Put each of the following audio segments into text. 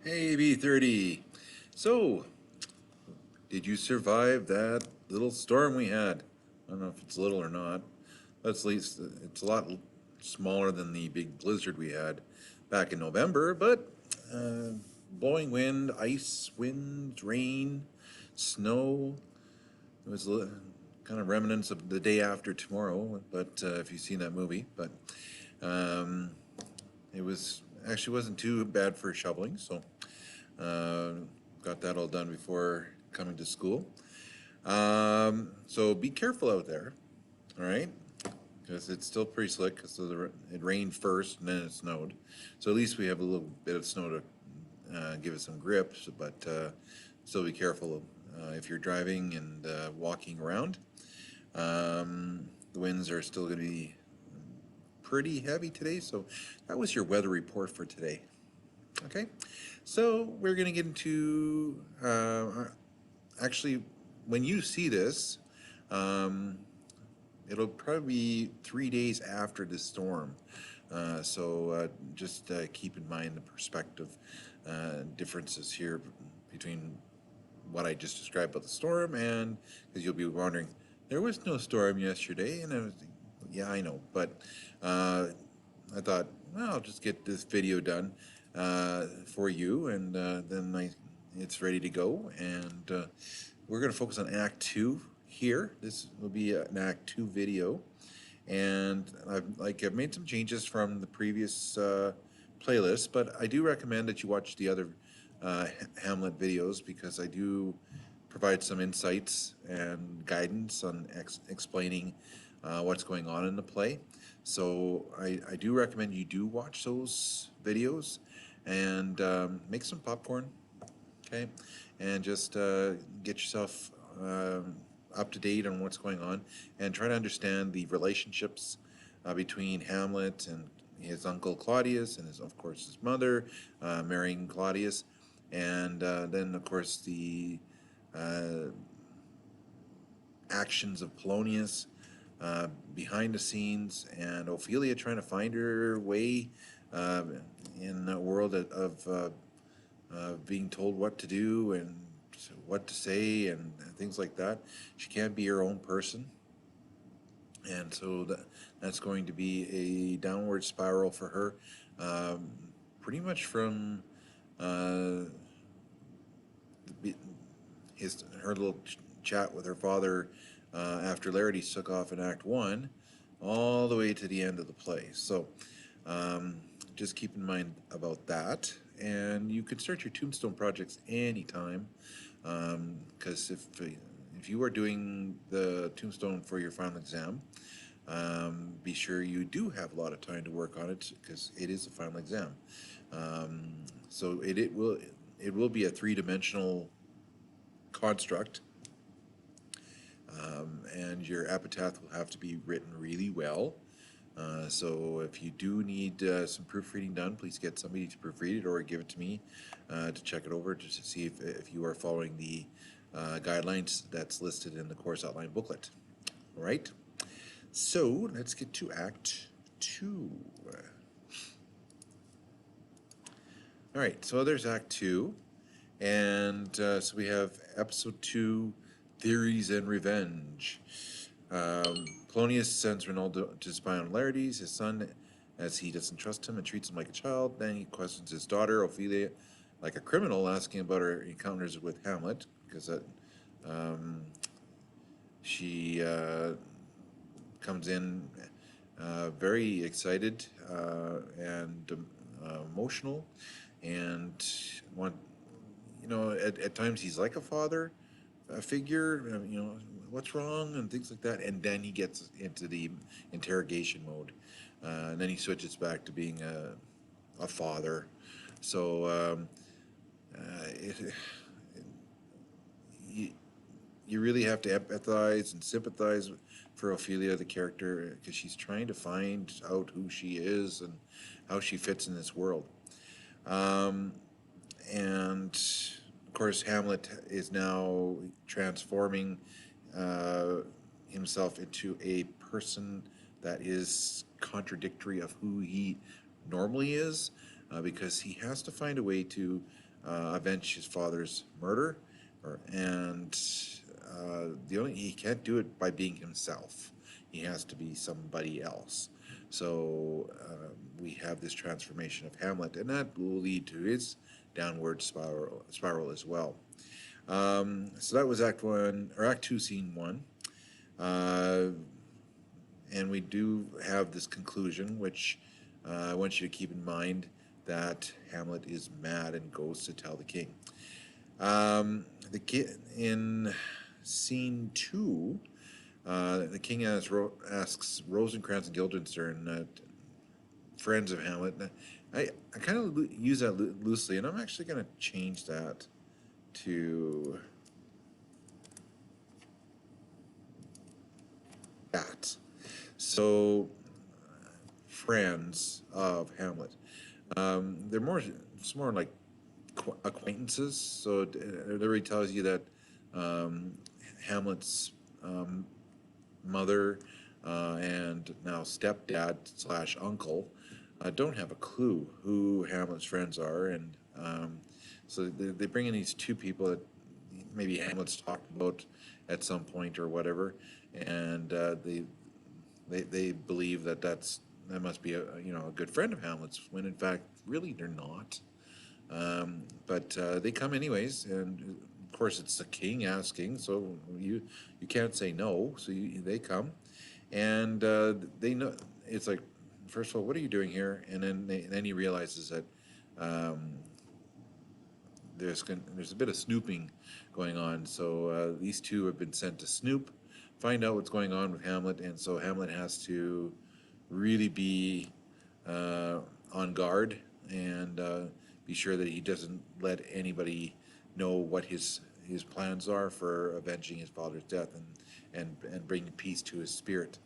Hey, B30. So, did you survive that little storm we had? I don't know if it's little or not, but at least it's a lot smaller than the big blizzard we had back in November. But uh, blowing wind, ice, wind, rain, snow. It was kind of remnants of the day after tomorrow. But if you've seen that movie, but um, it was actually wasn't too bad for shoveling. So uh, got that all done before coming to school. So be careful out there, all right? Because it's still pretty slick because it rained first and then it snowed. So at least we have a little bit of snow to give it some grip, but still be careful if you're driving and walking around. The winds are still going to be pretty heavy today. So that was your weather report for today. Okay, so we're going to get into actually, when you see this, um, it'll probably be 3 days after the storm. So just keep in mind the perspective differences here between what I just described about the storm, and because you'll be wondering, there was no storm yesterday, and I was, yeah, I know, but uh, I thought, well, I'll just get this video done for you, and then it's ready to go, and we're going to focus on Act 2 here. This will be an Act 2 video, and I've made some changes from the previous playlist, but I do recommend that you watch the other Hamlet videos because I do provide some insights and guidance on explaining what's going on in the play. So I do recommend you do watch those videos and make some popcorn, okay, and just get yourself up to date on what's going on and try to understand the relationships between Hamlet and his uncle Claudius and of course his mother marrying Claudius, and then of course the uh, actions of Polonius behind the scenes, and Ophelia trying to find her way uh, in a world of being told what to do and what to say and things like that. She can't be her own person, and so that's going to be a downward spiral for her, um, pretty much from uh, her little chat with her father after Larity took off in Act 1 all the way to the end of the play. So um, just keep in mind about that. And you can start your tombstone projects anytime, because if you are doing the tombstone for your final exam, be sure you do have a lot of time to work on it because it is a final exam. Um, so it will be a three-dimensional construct, and your epitaph will have to be written really well. So if you do need some proofreading done, please get somebody to proofread it or give it to me to check it over just to see if you are following the guidelines that's listed in the course outline booklet. All right, so let's get to Act 2. All right, so there's Act 2, and so we have Episode 2, Theories and Revenge. Polonius sends Rinaldo to spy on Laertes, his son, as he doesn't trust him and treats him like a child. Then he questions his daughter, Ophelia, like a criminal, asking about her encounters with Hamlet, because um, she comes in very excited and emotional, and want, at times he's like a father figure, what's wrong and things like that. And then he gets into the interrogation mode, and then he switches back to being a father. So you, you really have to empathize and sympathize for Ophelia, the character, because she's trying to find out who she is and how she fits in this world. Um, and of course, Hamlet is now transforming uh, himself into a person that is contradictory of who he normally is, because he has to find a way to avenge his father's murder, and he can't do it by being himself. He has to be somebody else. So we have this transformation of Hamlet, and that will lead to his downward spiral as well. So that was Act 1 or Act 2, Scene 1. And we do have this conclusion, which I want you to keep in mind, that Hamlet is mad and goes to tell the king. In Scene 2, the king asks Rosencrantz and Guildenstern, friends of Hamlet. I kind of use that loosely, and I'm actually going to change that to that. So, friends of Hamlet. It's more like acquaintances. So it really tells you that Hamlet's mother and now stepdad slash uncle don't have a clue who Hamlet's friends are, and so they bring in these two people that maybe Hamlet's talked about at some point or whatever, and they believe that that must be a good friend of Hamlet's, when in fact really they're not. But they come anyways, and of course it's the king asking, so you can't say no. So they come, and they know. It's like, first of all, what are you doing here? And then he realizes that there's a bit of snooping going on. So these two have been sent to snoop, find out what's going on with Hamlet, and so Hamlet has to really be on guard and be sure that he doesn't let anybody know what his plans are for avenging his father's death and bringing peace to his spirit.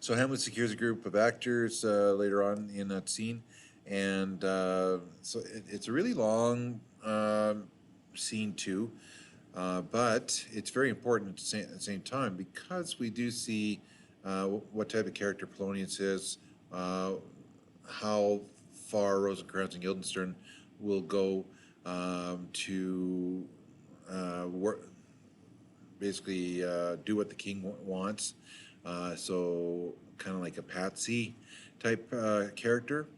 So Hamlet secures a group of actors later on in that scene, and so it's a really long scene too, but it's very important at the same time, because we do see what type of character Polonius is, how far Rosencrantz and Guildenstern will go to work, basically do what the king wants. So kind of like a patsy type character.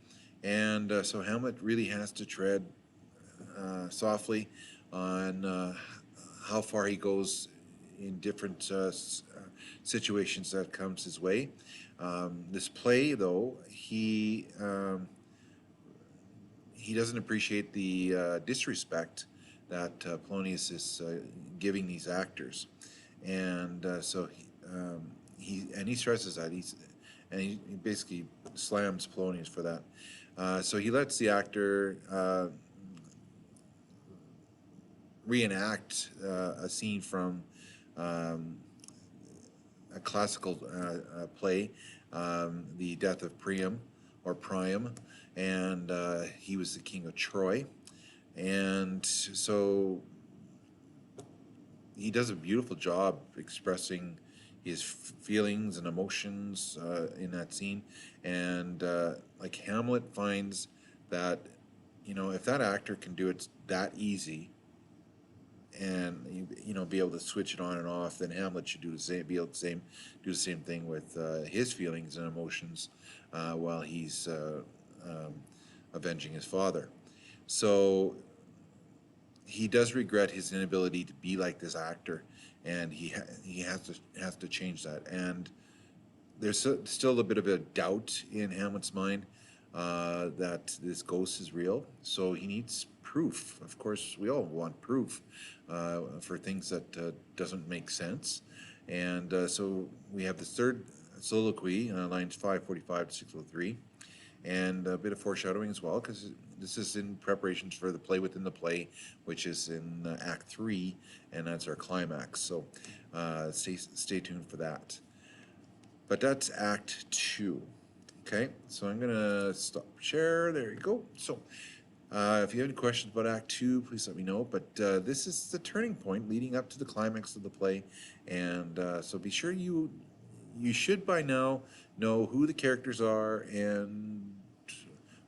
And so Hamlet really has to tread softly on how far he goes in different situations that comes his way. This play, though, he doesn't appreciate the disrespect that Polonius is giving these actors, and so he stresses that he basically slams Polonius for that. So he lets the actor reenact a scene from a classical play, The Death of Priam, and he was the king of Troy. And so he does a beautiful job expressing his feelings and emotions in that scene. And like Hamlet finds that, if that actor can do it that easy, and be able to switch it on and off, then Hamlet should do the same. Be able to do the same thing with his feelings and emotions while he's avenging his father. So he does regret his inability to be like this actor, and he has to change that. And there's still a bit of a doubt in Hamlet's mind that this ghost is real. So he needs proof. Of course, we all want proof for things that doesn't make sense. And so we have the third soliloquy, lines 545 to 603, and a bit of foreshadowing as well, because this is in preparations for the play within the play, which is in Act 3, and that's our climax. So stay tuned for that. But that's Act 2. Okay, so I'm going to stop share. There you go. So if you have any questions about Act 2, please let me know. But this is the turning point leading up to the climax of the play. And so be sure you should by now know who the characters are and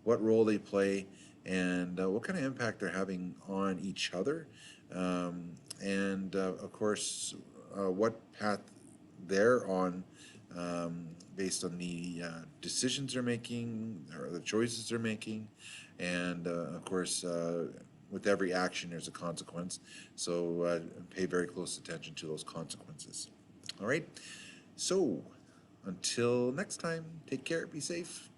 what role they play. and what kind of impact they're having on each other, and of course, what path they're on, based on the decisions they're making or the choices they're making, and of course, with every action there's a consequence. So pay very close attention to those consequences. All right. So until next time, take care, be safe.